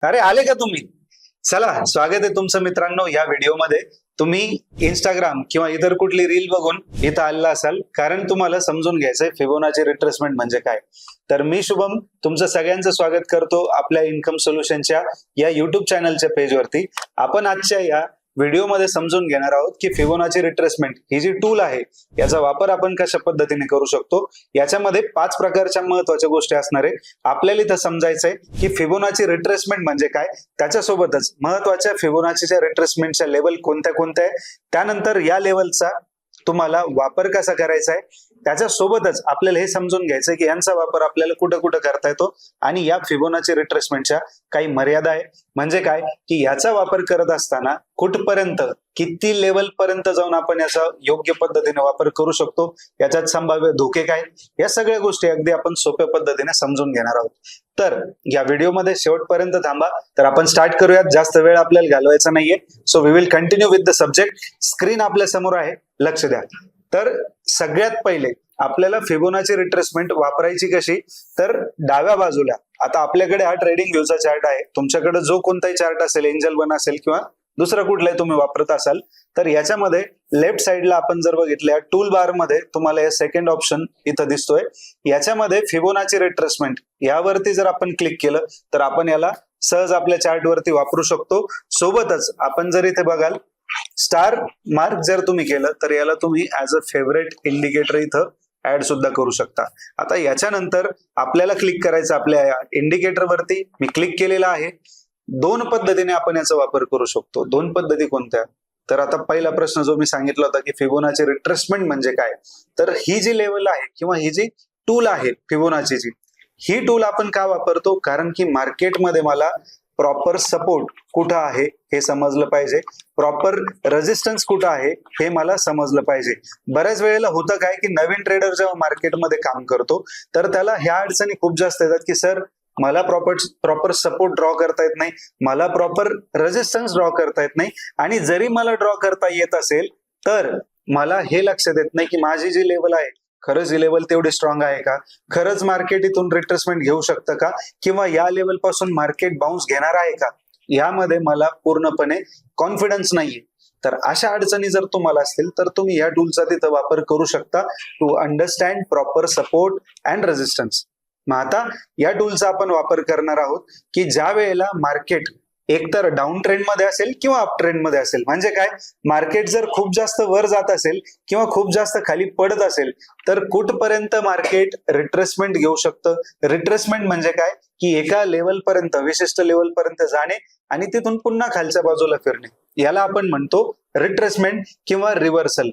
अरे आले का तुम्ही? चला, स्वागत आहे तुमचं मित्रांनो या व्हिडिओमध्ये. तुम्ही इंस्टाग्राम किंवा इतर कुठली रील बघून इथं आलेला असाल, कारण तुम्हाला समजून घ्यायचंय फिबोनाची रिट्रेसमेंट म्हणजे काय. तर मी शुभम तुमचं सगळ्यांचं स्वागत करतो आपल्या इन्कम सोल्युशनच्या या युट्यूब चॅनलच्या पेजवरती. आपण आजच्या या व्हिडिओमध्ये समजून घेणार आहोत की फिबोनाची रिट्रेसमेंट ही जी टूल आहे याचा वापर आपण कशा पद्धतीने करू शकतो. याच्यामध्ये 5 प्रकारच्या महत्त्वाच्या गोष्टी असणार आहे. आपल्याला इथं समजायचंय की फिबोनाची रिट्रेसमेंट म्हणजे काय, त्याच्यासोबतच महत्त्वाच्या फिबोनाचीच्या रिट्रेसमेंटच्या लेवल कोणत्या कोणत्या आहे, त्यानंतर या लेवलचा तुम्हाला वापर कसा करायचा आहे, त्याच्यासोबतच आपल्याला हे समजून घ्यायचं की यांचा वापर आपल्याला कुठं कुठं करता येतो आणि या फिबोनाची रिट्रेसमेंटच्या काही मर्यादा आहे. म्हणजे काय की याचा वापर करत असताना कुठपर्यंत किती लेवल पर्यंत जाऊन आपण याचा योग्य पद्धतीने वापर करू शकतो, याच्यात संभाव्य धोके काय, या सगळ्या गोष्टी अगदी आपण सोप्या पद्धतीने समजून घेणार आहोत. तर या व्हिडिओमध्ये शेवटपर्यंत थांबा. तर आपण स्टार्ट करूयात, जास्त वेळ आपल्याला घालवायचा नाहीये. So we will continue with the subject. Screen आपल्या समोर आहे, लक्ष द्या. तर सगळ्यात पहिले आपल्याला फिबोनाची रिट्रेसमेंट वापरायची कशी, तर डाव्या बाजूला आता आपल्याकडे हा ट्रेडिंग व्ह्यूचा चार्ट आहे. तुमच्याकडे जो कोणताही चार्ट असेल, एंजल वन असेल किंवा दुसरा कुठलाही तुम्ही वापरत असाल, तर याच्यामध्ये लेफ्ट साइडला आपण जर बघितलं टूल बार मध्ये तुम्हाला हे सेकंड ऑप्शन इथं दिसतोय. याच्यामध्ये फिबोनाची रिट्रेसमेंट यावरती जर आपण क्लिक केलं तर आपण याला सहज आपल्या चार्ट वरती वापरू शकतो. सोबतच आपण जर इथे बघाल स्टार मार्क जर तुम्ही केलं तर याला तुम्ही ऍज अ फेवरेट इंडिकेटर इथं ऍड सुद्धा करू शकता. आता याच्यानंतर आपल्याला क्लिक करायचं आपल्या इंडिकेटर वरती. मी क्लिक केलेला आहे. 2 पद्धतीने आपण याचा वापर करू शकतो. 2 पद्धती कोणत्या, तर आता पहिला प्रश्न जो मी सांगितला होता की फिबोनाची रिट्रेसमेंट म्हणजे काय, तर ही जी लेवल आहे किंवा ही जी टूल आहे फिबोनाचीची, ही टूल आपण का वापरतो, कारण की मार्केटमध्ये मला प्रॉपर सपोर्ट कुठं आहे हे समजलं पाहिजे, प्रॉपर रेजिस्टन्स कुठं आहे हे मला समजलं पाहिजे. बऱ्याच वेळेला होतं काय की नवीन ट्रेडर जेव्हा मार्केटमध्ये काम करतो तर त्याला ह्या अडचणी खूप जास्त येतात की सर मला प्रॉपर सपोर्ट ड्रॉ करता येत नाही, मला प्रॉपर रेजिस्टन्स ड्रॉ करता येत नाही, आणि जरी मला ड्रॉ करता येत असेल तर मला हे लक्षात येत नाही की माझी जी लेवल आहे खरंच ही लेवल तेवढी स्ट्रॉंग आहे का, खरंच मार्केट इथून रिट्रेसमेंट घेऊ शकतं का, किंवा या लेवल पासून मार्केट बाउन्स घेणार आहे का, यामध्ये मला पूर्णपणे कॉन्फिडन्स नाहीये. तर अशा अडचणी जर तुम्हाला असतील तर तुम्ही या टूलचा तिथं वापर करू शकता to understand proper support and resistance. मग आता या टूलचा आपण वापर करणार आहोत की ज्या वेळेला मार्केट एकतर डाऊन ट्रेंड मध्ये असेल किंवा अप ट्रेंड मध्ये असेल. म्हणजे काय, मार्केट जर खूप जास्त वर जात असेल किंवा खूप जास्त खाली पडत असेल तर कुठपर्यंत मार्केट रिट्रेसमेंट घेऊ शकतं. रिट्रेसमेंट म्हणजे काय की एका लेवल पर्यंत, विशिष्ट लेवल पर्यंत जाणे आणि तिथून पुन्हा खालच्या बाजूला फिरणे, याला आपण म्हणतो रिट्रेसमेंट किंवा रिव्हर्सल.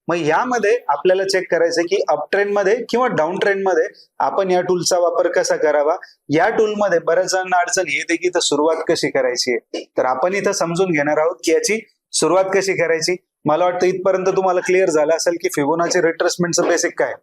मग यामध्ये आपल्याला चेक करायचं की अप ट्रेंड मध्ये किंवा डाऊन ट्रेंड मध्ये आपण या टूलचा वापर कसा करावा. या टूलमध्ये बऱ्याच जणांना अडचण येते की इथं सुरुवात कशी करायची आहे, तर आपण इथं समजून घेणार आहोत की याची सुरुवात कशी करायची. मला वाटतं इथपर्यंत तुम्हाला क्लिअर झालं असेल की फिबोनाची रिट्रेसमेंटचं बेसिक काय,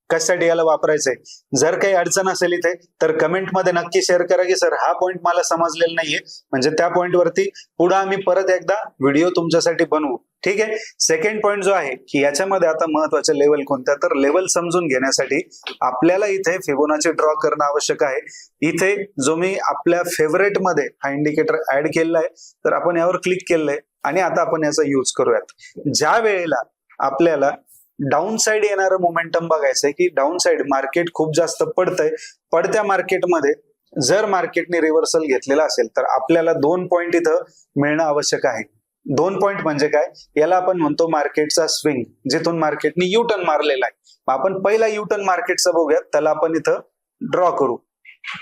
कशासाठी याला वापरायचंय. जर काही अडचण असेल इथे तर कमेंटमध्ये नक्की शेअर करा की सर हा पॉईंट मला समजलेला नाहीये, म्हणजे त्या पॉईंटवरती पुढे आम्ही परत एकदा व्हिडिओ तुमच्यासाठी बनवू. ठीक आहे. सेकंड पॉईंट जो आहे की याच्यामध्ये आता महत्वाचे लेवल कोणत्या, तर लेवल समजून घेण्यासाठी आपल्याला इथे फिबोनाची ड्रॉ करणं आवश्यक आहे. इथे जो मी आपल्या फेवरेट मध्ये हा इंडिकेटर ऍड केलेला आहे, तर आपण यावर क्लिक केलंय आणि आता आपण याचा यूज करूयात. ज्या वेळेला आपल्याला डाऊन साइड येणारं मोमेंटम बघायचंय की डाऊन साइड मार्केट खूप जास्त पडतंय, पडत्या मार्केटमध्ये जर मार्केटने रिव्हर्सल घेतलेला असेल तर आपल्याला 2 पॉईंट इथं मिळणं आवश्यक आहे. 2 पॉईंट म्हणजे काय, याला आपण म्हणतो मार्केटचा स्विंग, जिथून मार्केटने यू टर्न मारलेला आहे. आपण पहिला यू टर्न मार्केटचा बघूयात, त्याला आपण इथं ड्रॉ करू.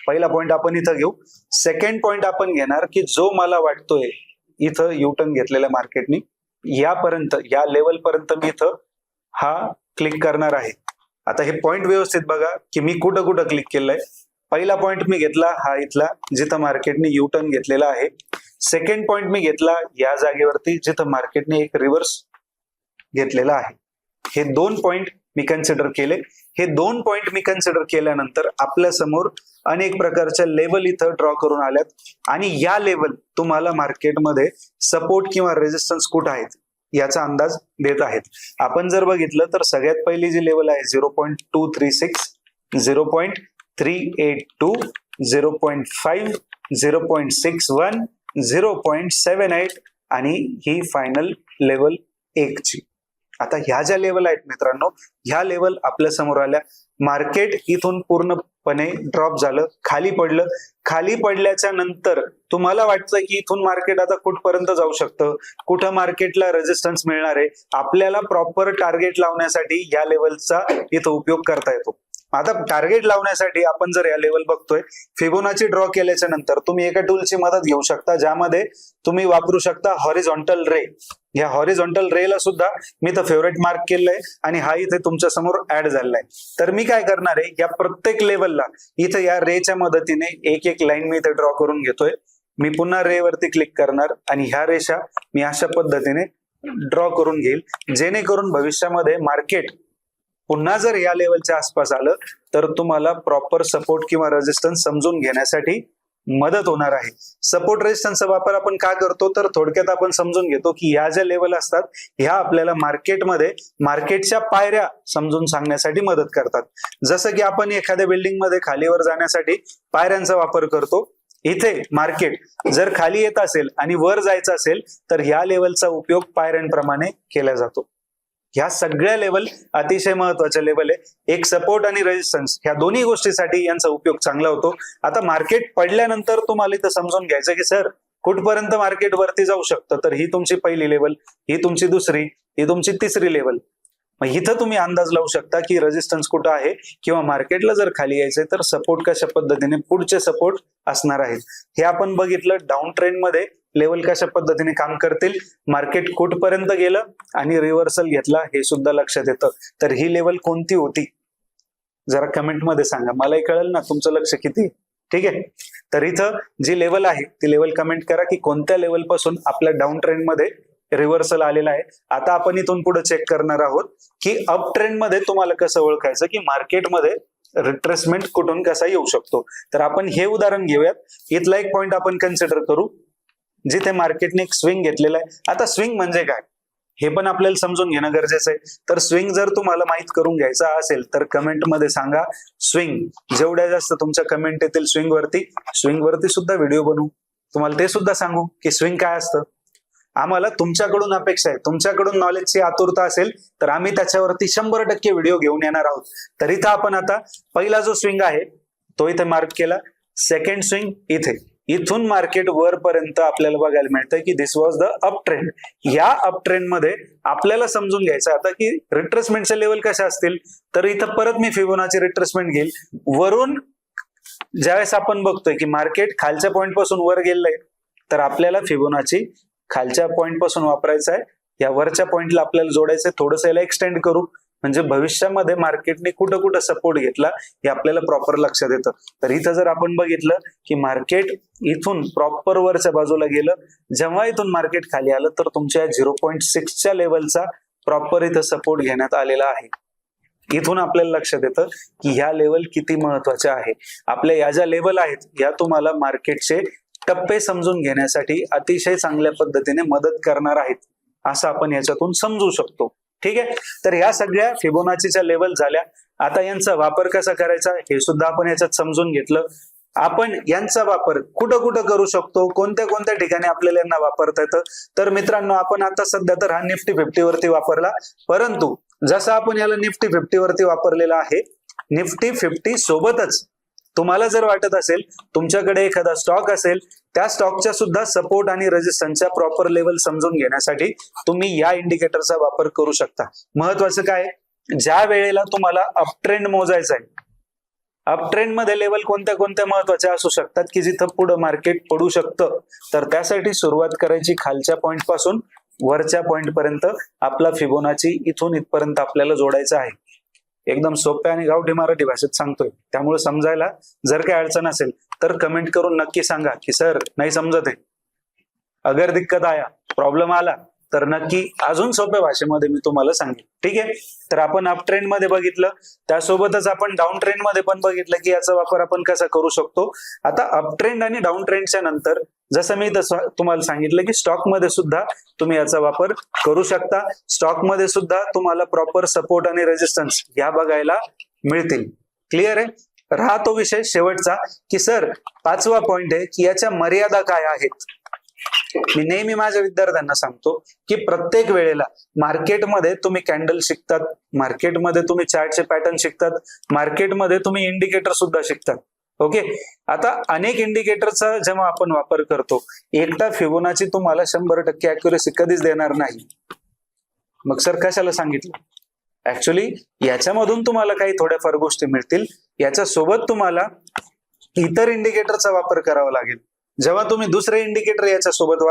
पहिला पॉईंट आपण इथं घेऊ. सेकंड पॉईंट आपण घेणार की जो मला वाटतोय इथं यू टर्न घेतलेल्या मार्केटने यापर्यंत, या लेवल पर्यंत मी इथं हा क्लिक करणार आहे. आता हे पॉईंट व्यवस्थित बघा की मी कुठं कुठं क्लिक केलंय. पहिला पॉईंट मी घेतला हा इथला, जिथं मार्केटने यू टर्न घेतलेला आहे. सेकंड पॉईंट मी घेतला या जागेवरती जिथं मार्केटने एक रिव्हर्स घेतलेला आहे. हे 2 पॉईंट मी कन्सिडर केले. हे 2 पॉईंट मी कन्सिडर केल्यानंतर आपल्या समोर अनेक प्रकारच्या लेवल इथं ड्रॉ करून आल्यात आणि या लेवल तुम्हाला मार्केटमध्ये सपोर्ट किंवा रेजिस्टन्स कुठं आहेत याचा अंदाज देत आहेत. आपण जर बघितलं तर सगळ्यात पहिली जी लेवल आहे 0.236, 0.382, 0.5 0.61, 0.78 आणि ही फायनल लेवल 1 ची. आता ह्या ज्या लेवल आहेत मित्रांनो, ह्या लेवल आपल्या समोर आल्या. मार्केट इथून पूर्णपणे ड्रॉप झालं, खाली पडलं. खाली पडल्याच्या नंतर तुम्हाला वाटतं की इथून मार्केट आता कुठपर्यंत जाऊ शकतं, कुठं मार्केटला रेजिस्टन्स मिळणार आहे. आपल्याला प्रॉपर टार्गेट लावण्यासाठी या लेवलचा इथं उपयोग करता येतो. आता टार्गेट लावण्यासाठी आपण जर या लेवल बघतोय, फिबोनाची ड्रॉ केल्याच्या नंतर तुम्ही एका टूलची मदत घेऊ शकता, ज्यामध्ये तुम्ही वापरू शकता हॉरिझॉन्टल रे. या हॉरिझॉन्टल रेला सुद्धा मी तर फेवरेट मार्क केलंय आणि हा इथे तुमच्या समोर ऍड झालाय. तर मी काय करणार आहे, या प्रत्येक लेवलला इथे या रेच्या मदतीने एक एक लाईन मी इथे ड्रॉ करून घेतोय. मी पुन्हा रे वरती क्लिक करणार आणि ह्या रेषा मी अशा पद्धतीने ड्रॉ करून घेईल, जेणेकरून भविष्यामध्ये मार्केट पुन्हा जर या लेवलच्या आसपास आलं तर तुम्हाला प्रॉपर सपोर्ट किंवा रेजिस्टन्स समजून घेण्यासाठी मदत होणार आहे. सपोर्ट रेजिस्टन्सचा वापर आपण का करतो, तर थोडक्यात आपण समजून घेतो की ह्या ज्या लेवल असतात ह्या आपल्याला मार्केटमध्ये मार्केटच्या पायऱ्या समजून सांगण्यासाठी मदत करतात. जसं की आपण एखाद्या बिल्डिंग मध्ये खालीवर जाण्यासाठी पायऱ्यांचा वापर करतो, इथे मार्केट जर खाली येत असेल आणि वर जायचं असेल तर ह्या लेवलचा उपयोग पायऱ्यांप्रमाणे केला जातो. ह्या सगळ्या लेवल अतिशय महत्वाच्या लेवल आहे. एक सपोर्ट आणि रेजिस्टन्स ह्या दोन्ही गोष्टीसाठी यांचा उपयोग चांगला होतो. आता मार्केट पडल्यानंतर तुम्हाला इथं समजून घ्यायचं की सर कुठपर्यंत मार्केट वरती जाऊ शकतं, तर ही तुमची पहिली लेवल, ही तुमची दुसरी, ही तुमची तिसरी लेवल. मग इथं तुम्ही अंदाज लावू शकता की रेजिस्टन्स कुठं आहे किंवा मार्केटला जर खाली यायचंय तर सपोर्ट कशा पद्धतीने पुढचे सपोर्ट असणार आहेत. हे आपण बघितलं डाऊन ट्रेंड मध्ये लेवल कशा पद्धतीने काम करतील, मार्केट कुठपर्यंत गेलं आणि रिव्हर्सल घेतला हे सुद्धा लक्षात येतं. तर ही लेवल कोणती होती जरा कमेंट मध्ये सांगा, मलाही कळेल ना तुमचं लक्ष किती. ठीक आहे, तर इथं जी लेवल आहे ती लेवल कमेंट करा की कोणत्या लेवल पासून आपल्या डाऊन ट्रेंड मध्ये रिव्हर्सल आलेला आहे. आता आपण इथून पुढे चेक करणार आहोत की अप ट्रेंड मध्ये तुम्हाला कसं ओळखायचं की मार्केटमध्ये रिट्रेसमेंट कुठून कसा येऊ शकतो. तर आपण हे उदाहरण घेऊयात. इथला एक पॉइंट आपण कन्सिडर करू जिथे मार्केटने एक स्विंग घेतलेला आहे. आता स्विंग म्हणजे काय हे पण आपल्याला समजून घेणं गरजेचं आहे. तर स्विंग जर तुम्हाला माहित करून घ्यायचा असेल तर कमेंट मध्ये सांगा स्विंग. जेवढ्या जास्त तुमच्या कमेंट येतील स्विंग वरती सुद्धा व्हिडिओ बनवू, तुम्हाला ते सुद्धा सांगू की स्विंग काय असतं. आम्हाला तुमच्याकडून अपेक्षा आहे, तुमच्याकडून नॉलेजची आतुरता असेल तर आम्ही त्याच्यावरती 100% व्हिडिओ घेऊन येणार आहोत. तर इथं आपण आता पहिला जो स्विंग आहे तो इथे मार्क केला. सेकंड स्विंग इथे, इथून मार्केट वरपर्यंत आपल्याला बघायला मिळतंय की दिस वॉज द अप ट्रेंड. या अप ट्रेंड मध्ये आपल्याला समजून घ्यायचं आता की रिट्रेसमेंटचे लेवल कशा असतील. तर इथं परत मी फिबोनाची रिट्रेसमेंट घेईल. वरून ज्यावेळेस आपण बघतोय की मार्केट खालच्या पॉइंट पासून वर गेलंय तर आपल्याला फिबोनाची खालच्या पॉइंट पासून वापरायचं आहे. या वरच्या पॉइंटला आपल्याला जोडायचंय. थोडंसं याला एक्सटेंड करू म्हणजे भविष्यामध्ये मार्केटने कुठं कुठं सपोर्ट घेतला हे आपल्याला प्रॉपर लक्षात येतं. तर इथं जर आपण बघितलं की मार्केट इथून प्रॉपर वरच्या बाजूला गेलं, जेव्हा इथून मार्केट खाली आलं तर तुमच्या 0.6च्या लेवलचा प्रॉपर इथं सपोर्ट घेण्यात आलेला आहे. इथून आपल्याला लक्षात येतं की ह्या लेवल किती महत्वाच्या आहे. आपल्या या ज्या लेवल आहेत या तुम्हाला मार्केटचे टप्पे समजून घेण्यासाठी अतिशय चांगल्या पद्धतीने मदत करणार आहेत असं आपण याच्यातून समजू शकतो. ठीक आहे, तर ह्या सगळ्या फिबोनाचीच्या लेवल झाल्या. आता यांचा वापर कसा करायचा हे सुद्धा आपण याच्यात समजून घेतलं. आपण यांचा वापर कुठं कुठं करू शकतो, कोणत्या कोणत्या ठिकाणी आपल्याला यांना वापरता येतं. तर मित्रांनो आपण आता सध्या तर हा निफ्टी 50 वरती वापरला, परंतु जसं आपण याला निफ्टी 50 वरती वापरलेला आहे, निफ्टी 50 सोबतच तुम्हाला जर वाटत असेल तुमच्याकडे एखादा स्टॉक असेल, त्या स्टॉकच्या सुद्धा सपोर्ट आणि रेजिस्टन्सच्या प्रॉपर लेवल समजून घेण्यासाठी तुम्ही या इंडिकेटरचा वापर करू शकता. महत्वाचं काय, ज्या वेळेला तुम्हाला अप ट्रेंड मोजायचा आहे, अप ट्रेंड मध्ये लेवल कोणत्या कोणत्या महत्वाच्या असू शकतात की जिथं पुढं मार्केट पडू शकतं, तर त्यासाठी सुरुवात करायची खालच्या पॉइंट पासून वरच्या पॉइंट पर्यंत. आपला फिबोनाची इथून इथपर्यंत आपल्याला जोडायचा आहे. एकदम सोप्या आणि गावठी मराठी भाषेत सांगतोय, त्यामुळे समजायला जर काही अडचण असेल तर कमेंट करून नक्की सांगा की सर नाही समजत आहे. अगर दिक्कत आया, प्रॉब्लेम आला तर नक्की अजून सोप्या भाषेमध्ये मी तुम्हाला सांगेन. ठीक आहे, तर आपण अप ट्रेंड मध्ये बघितलं, त्यासोबतच आपण डाऊन ट्रेंड मध्ये पण बघितलं की याचा वापर आपण कसा करू शकतो. आता अप ट्रेंड आणि डाऊन ट्रेंडच्या नंतर जसं मी तुम्हाला सांगितलं की स्टॉक मध्ये सुद्धा तुम्ही याचा वापर करू शकता. स्टॉक मध्ये सुद्धा तुम्हाला प्रॉपर सपोर्ट आणि रेजिस्टन्स या बघायला मिळतील. क्लिअर आहे. राहतो विषय शेवटचा की सर 5वा पॉइंट आहे की याच्या मर्यादा काय आहेत. मी नेहमी माझ्या विद्यार्थ्यांना सांगतो की प्रत्येक वेळेला मार्केटमध्ये तुम्ही कॅन्डल शिकतात, मार्केटमध्ये तुम्ही चार्टचे पॅटर्न शिकतात, मार्केटमध्ये तुम्ही इंडिकेटर सुद्धा शिकतात. ओके, आता अनेक इंडिकेटरचा जेव्हा आपण वापर करतो, एकटा फिबोनाची तुम्हाला 100% अॅक्युरेसी कधीच देणार नाही. मग सर कशाला सांगितलं? ऍक्च्युली याच्यामधून तुम्हाला काही थोड्याफार गोष्टी मिळतील, याच्या सोबत तुम्हाला इतर इंडिकेटरचा वापर करावा लागेल. जेव्हा तुम्ही दुसरे इंडिकेटर याच्या सोबत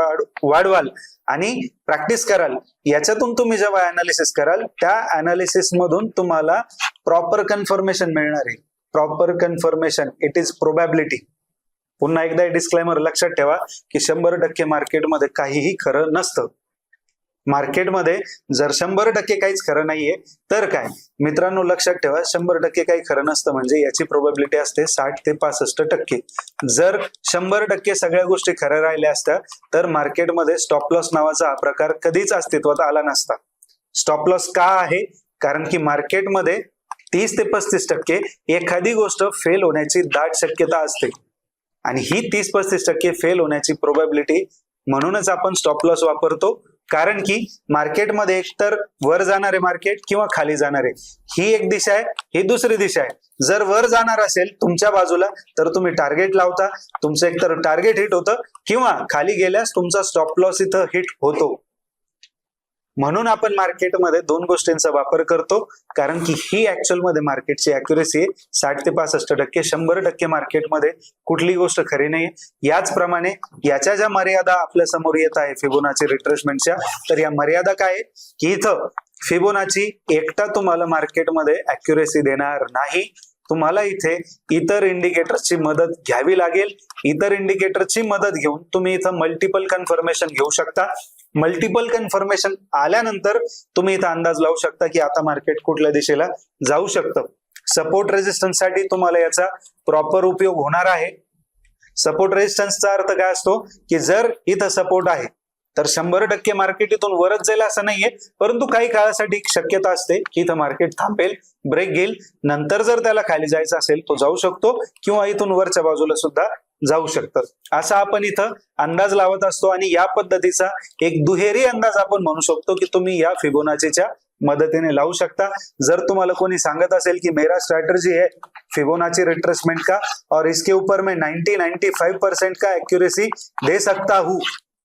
वाढवाल आणि प्रॅक्टिस कराल, याच्यातून तुम्ही जेव्हा अनालिसिस कराल, त्या अनालिसिस मधून तुम्हाला प्रॉपर कन्फर्मेशन मिळणार आहे. Proper confirmation, it is probability. पुन्हा एकदा डिस्क्लेमर लक्षात ठेवा की 100% मार्केटमध्ये काहीही खरं नसतं. मार्केटमध्ये जर 100% काहीच खरं नाहीये तर काय मित्रांनो, लक्षात ठेवा 100% काही खरं नसतं म्हणजे याची प्रोबॅबिलिटी असते 60 ते 65%. जर 100% सगळ्या गोष्टी खऱ्या राहिल्या असत्या तर मार्केटमध्ये स्टॉप लॉस नावाचा हा प्रकार कधीच अस्तित्वात आला नसता. स्टॉप लॉस का आहे? कारण की मार्केटमध्ये 30 ते 35% एखादी गोष्ट फेल होण्याची दाट शक्यता असते आणि ही 30-35% फेल होण्याची प्रोबॅबिलिटी, म्हणूनच आपण स्टॉप लॉस वापरतो. कारण की मार्केटमध्ये एकतर वर जाणारे मार्केट किंवा खाली जाणारे, ही एक दिशा आहे, ही दुसरी दिशा आहे. जर वर जाणार असेल तुमच्या बाजूला तर तुम्ही टार्गेट लावता, तुमचं एकतर टार्गेट हिट होतं किंवा खाली गेल्यास तुमचा स्टॉप लॉस इथं हिट होतो. म्हणून आपण मार्केटमध्ये दोन गोष्टींचा वापर करतो, कारण की ही ऍक्च्युअल मध्ये मार्केटची अॅक्युरेसी 60 ते 65%. 100% मार्केटमध्ये कुठली गोष्ट खरी नाही. याचप्रमाणे याच्या ज्या मर्यादा आपल्या समोर येत आहे फिबोनाची रिट्रेसमेंटच्या, तर या मर्यादा काय आहे की इथं फिबोनाची एकटा तुम्हाला मार्केटमध्ये अॅक्युरेसी देणार नाही. तुम्हाला इथे इतर इंडिकेटरची मदत घ्यावी लागेल. इतर इंडिकेटरची मदत घेऊन तुम्ही इथं मल्टिपल कन्फर्मेशन घेऊ शकता. मल्टिपल कन्फर्मेशन आल्यानंतर तुम्ही इथं अंदाज लावू शकता की आता मार्केट कुठल्या दिशेला जाऊ शकतं. सपोर्ट रेजिस्टन्स साठी तुम्हाला याचा प्रॉपर उपयोग होणार आहे. सपोर्ट रेजिस्टन्सचा अर्थ काय असतो की जर इथं सपोर्ट आहे तर 100% मार्केट इथून वरच जाईल असं नाहीये, परंतु काही काळासाठी शक्यता असते की इथं मार्केट थांबेल, ब्रेक घेईल, नंतर जर त्याला खाली जायचं असेल तो जाऊ शकतो किंवा इथून वरच्या बाजूला सुद्धा जाऊ शकतं. असा आपण इथं अंदाज लावत असतो आणि या पद्धतीचा एक दुहेरी अंदाज आपण म्हणू शकतो की तुम्ही या फिबोनाचीच्या मदतीने लावू शकता. जर तुम्हाला कोणी सांगत असेल की मेरा स्ट्रैटेजी है फिबोनाची रिट्रेसमेंट का और इसके ऊपर मैं 90-95% का एक्यूरेसी दे सकता हूं,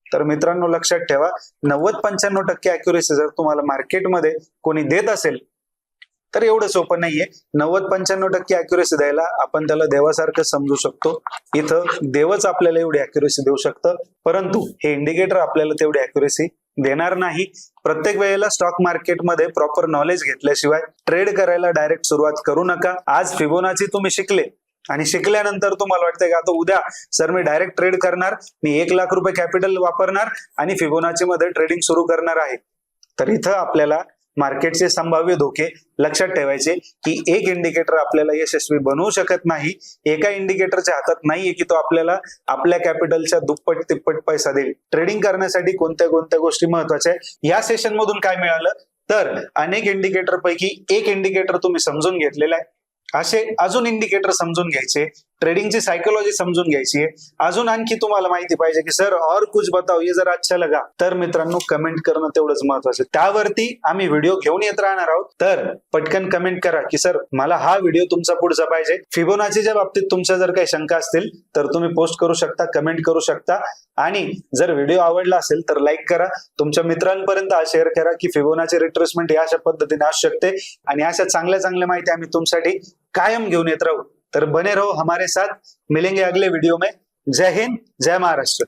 तर मित्रांनो लक्षात ठेवा 90-95% अॅक्युरेसी जर तुम्हाला मार्केटमध्ये कोणी देत असेल तर एवढं सोपं नाहीये. 90-95% अॅक्युरेसी द्यायला आपण त्याला देवासारखं समजू शकतो. इथं देवच आपल्याला एवढी अॅक्युरेसी देऊ शकतं, परंतु हे इंडिकेटर आपल्याला तेवढी अॅक्युरेसी देणार नाही. प्रत्येक वेळेला स्टॉक मार्केटमध्ये प्रॉपर नॉलेज घेतल्याशिवाय ट्रेड करायला डायरेक्ट सुरुवात करू नका. आज फिबोनाची तुम्ही शिकले आणि शिकल्यानंतर तुम्हाला वाटतंय का आता उद्या सर मी डायरेक्ट ट्रेड करणार, मी 1 लाख रुपये कॅपिटल वापरणार आणि फिबोनाची मध्ये ट्रेडिंग सुरू करणार आहे, तर इथं आपल्याला मार्केटचे संभाव्य धोके लक्षात ठेवायचे की एक इंडिकेटर आपल्याला यशस्वी बनवू शकत नाही. एका इंडिकेटरच्या हातात नाहीये की तो आपल्याला आपल्या कॅपिटलच्या दुप्पट तिप्पट पैसा देईल. ट्रेडिंग करण्यासाठी कोणत्या कोणत्या गोष्टी महत्वाच्या आहेत या सेशन मधून काय मिळालं तर अनेक इंडिकेटर पैकी एक इंडिकेटर तुम्ही समजून घेतलेला आहे. असे अजून इंडिकेटर समजून घ्यायचे, ट्रेडिंगची सायकोलॉजी समजून घ्यायची आहे. अजून आणखी तुम्हाला माहिती पाहिजे की सर और कुछ बताओ ये जरा अच्छा लगा, तर मित्रांनो कमेंट करणं तेवढंच महत्वाचं. त्यावरती आम्ही व्हिडिओ घेऊन येत राहणार आहोत, तर पटकन कमेंट करा की सर मला हा व्हिडिओ तुमचा पुढचा पाहिजे. फिबोनाचीच्या बाबतीत तुमच्या जर काही शंका असतील तर तुम्ही पोस्ट करू शकता, कमेंट करू शकता आणि जर व्हिडिओ आवडला असेल तर लाईक करा, तुमच्या मित्रांपर्यंत शेअर करा की फिबोनाची रिट्रेसमेंट या अशा पद्धतीने असू शकते आणि अशा चांगल्या चांगल्या माहिती आम्ही तुमच्यासाठी कायम घेऊन येत राहू. तर बने रहो हमारे साथ, मिलेंगे अगले वीडियो में. जय हिंद, जय महाराष्ट्र.